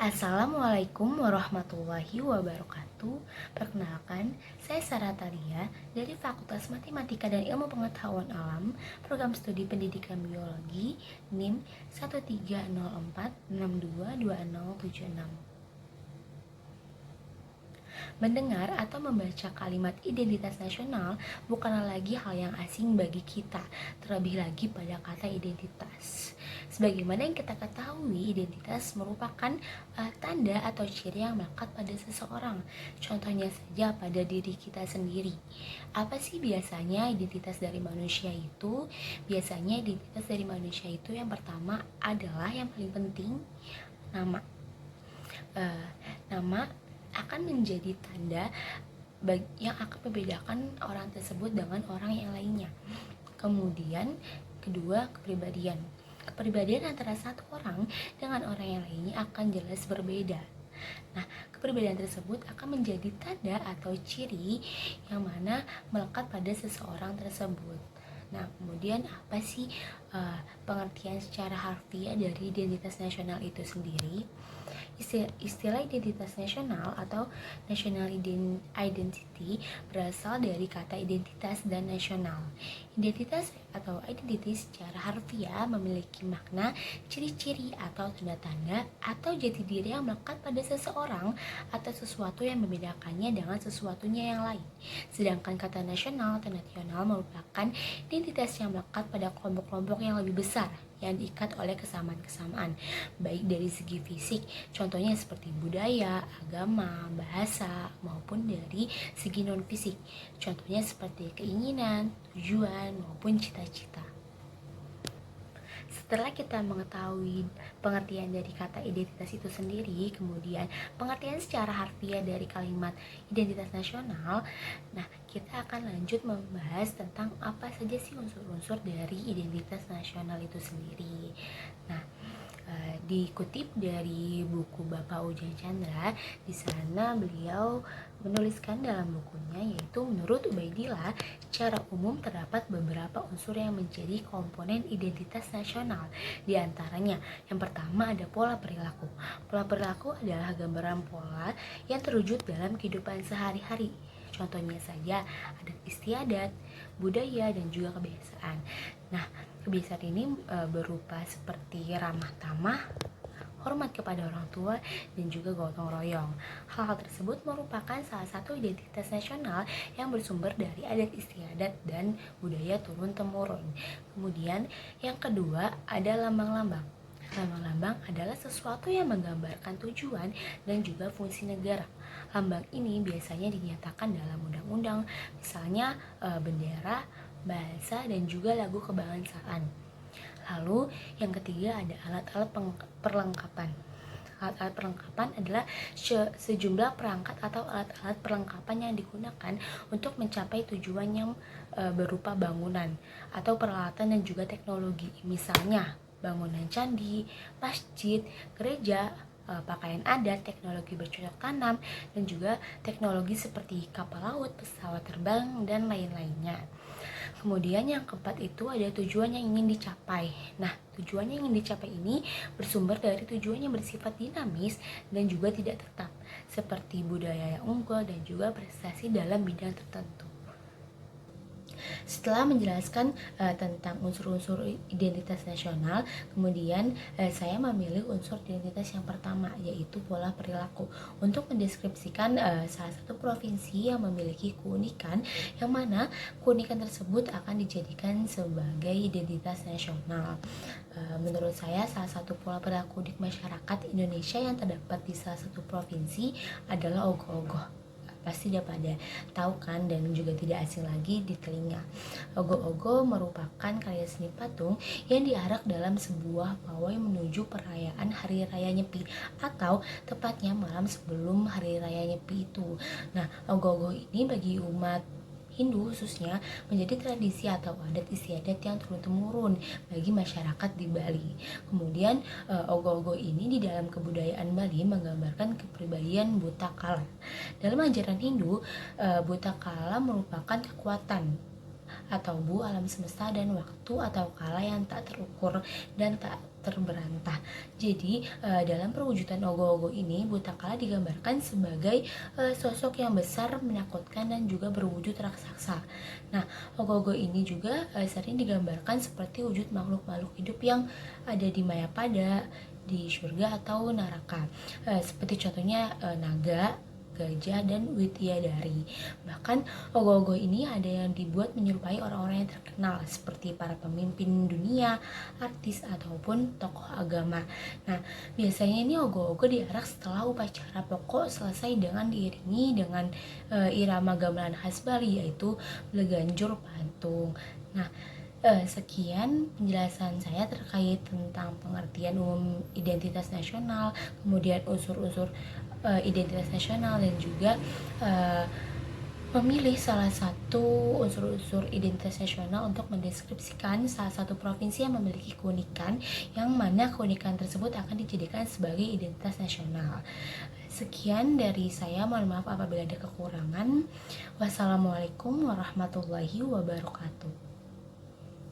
Assalamualaikum warahmatullahi wabarakatuh. Perkenalkan, saya Sarah Talia dari Fakultas Matematika dan Ilmu Pengetahuan Alam, Program Studi Pendidikan Biologi, NIM 13046222076. Mendengar atau membaca kalimat identitas nasional bukanlah lagi hal yang asing bagi kita, terlebih lagi pada kata identitas. Sebagaimana yang kita ketahui, identitas merupakan tanda atau ciri yang melekat pada seseorang. Contohnya saja pada diri kita sendiri. Apa sih biasanya identitas dari manusia itu? Biasanya identitas dari manusia itu yang pertama adalah yang paling penting, nama. Nama akan menjadi tanda yang akan membedakan orang tersebut dengan orang yang lainnya. Kemudian kedua, kepribadian. Kepribadian antara satu orang dengan orang yang lainnya akan jelas berbeda. Nah, kepribadian tersebut akan menjadi tanda atau ciri yang mana melekat pada seseorang tersebut. Nah, kemudian apa sih pengertian secara harfiah dari identitas nasional itu sendiri? Istilah identitas nasional atau national identity berasal dari kata identitas dan nasional. Identitas atau identity secara harfiah memiliki makna, ciri-ciri atau tanda-tanda atau jati diri yang melekat pada seseorang atau sesuatu yang membedakannya dengan sesuatunya yang lain. Sedangkan kata nasional atau nasional merupakan identitas yang melekat pada kelompok-kelompok yang lebih besar yang diikat oleh kesamaan-kesamaan, baik dari segi fisik, contohnya seperti budaya, agama, bahasa, maupun dari segi non-fisik, contohnya seperti keinginan, tujuan, maupun cita-cita. Setelah kita mengetahui pengertian dari kata identitas itu sendiri, kemudian pengertian secara harfiah dari kalimat identitas nasional, nah kita akan lanjut membahas tentang apa saja sih unsur-unsur dari identitas nasional itu sendiri. Nah, dikutip dari buku Bapak Ujang Chandra, di sana beliau menuliskan dalam bukunya, yaitu menurut Ubaidillah, secara umum terdapat beberapa unsur yang menjadi komponen identitas nasional. Di antaranya, yang pertama ada pola perilaku. Pola perilaku adalah gambaran pola yang terwujud dalam kehidupan sehari-hari. Contohnya saja adat istiadat, budaya, dan juga kebiasaan. Nah, kebiasaan ini berupa seperti ramah tamah, hormat kepada orang tua, dan juga gotong royong. Hal-hal tersebut merupakan salah satu identitas nasional yang bersumber dari adat istiadat dan budaya turun-temurun. Kemudian yang kedua ada lambang-lambang. Lambang-lambang adalah sesuatu yang menggambarkan tujuan dan juga fungsi negara. Lambang ini biasanya dinyatakan dalam undang-undang, misalnya bendera, bahasa, dan juga lagu kebangsaan. Lalu yang ketiga ada alat-alat perlengkapan. Alat-alat perlengkapan adalah sejumlah perangkat atau alat-alat perlengkapan yang digunakan untuk mencapai tujuan yang berupa bangunan atau peralatan dan juga teknologi. Misalnya bangunan candi, masjid, gereja, pakaian adat, teknologi bercocok tanam, dan juga teknologi seperti kapal laut, pesawat terbang, dan lain-lainnya. Kemudian yang keempat itu ada tujuan yang ingin dicapai. Nah, tujuan yang ingin dicapai ini bersumber dari tujuan yang bersifat dinamis dan juga tidak tetap, seperti budaya yang unggul dan juga prestasi dalam bidang tertentu. Setelah menjelaskan tentang unsur-unsur identitas nasional, kemudian saya memilih unsur identitas yang pertama, yaitu pola perilaku, untuk mendeskripsikan salah satu provinsi yang memiliki keunikan, yang mana keunikan tersebut akan dijadikan sebagai identitas nasional. Menurut saya, salah satu pola perilaku di masyarakat Indonesia yang terdapat di salah satu provinsi adalah ogoh-ogoh. Pasti udah pada tahu kan, dan juga tidak asing lagi di telinga. Ogoh-ogoh merupakan karya seni patung yang diarak dalam sebuah pawai menuju perayaan Hari Raya Nyepi, atau tepatnya malam sebelum Hari Raya Nyepi itu. Nah, ogoh-ogoh ini bagi umat Hindu khususnya menjadi tradisi atau adat istiadat yang turun-temurun bagi masyarakat di Bali. Kemudian ogoh-ogoh ini di dalam kebudayaan Bali menggambarkan kepribadian buta kala. Dalam ajaran Hindu, buta kala merupakan kekuatan atau bu alam semesta dan waktu atau kala yang tak terukur dan tak terberantah. Jadi dalam perwujudan ogoh-ogoh ini buta kala digambarkan sebagai sosok yang besar, menakutkan dan juga berwujud raksasa. Nah, ogoh-ogoh ini juga sering digambarkan seperti wujud makhluk-makhluk hidup yang ada di Mayapada, di surga atau neraka. Seperti contohnya naga, gajah, dan widadari. Bahkan ogoh-ogoh ini ada yang dibuat menyerupai orang-orang yang terkenal seperti para pemimpin dunia, artis, ataupun tokoh agama. Nah, biasanya ini ogoh-ogoh diarak setelah upacara pokok selesai dengan diiringi dengan irama gamelan khas Bali, yaitu Bleganjur Pantung. Nah, sekian penjelasan saya terkait tentang pengertian umum identitas nasional, kemudian unsur-unsur identitas nasional, dan juga memilih salah satu unsur-unsur identitas nasional untuk mendeskripsikan salah satu provinsi yang memiliki keunikan, yang mana keunikan tersebut akan dijadikan sebagai identitas nasional. Sekian dari saya, mohon maaf apabila ada kekurangan. Wassalamualaikum warahmatullahi wabarakatuh.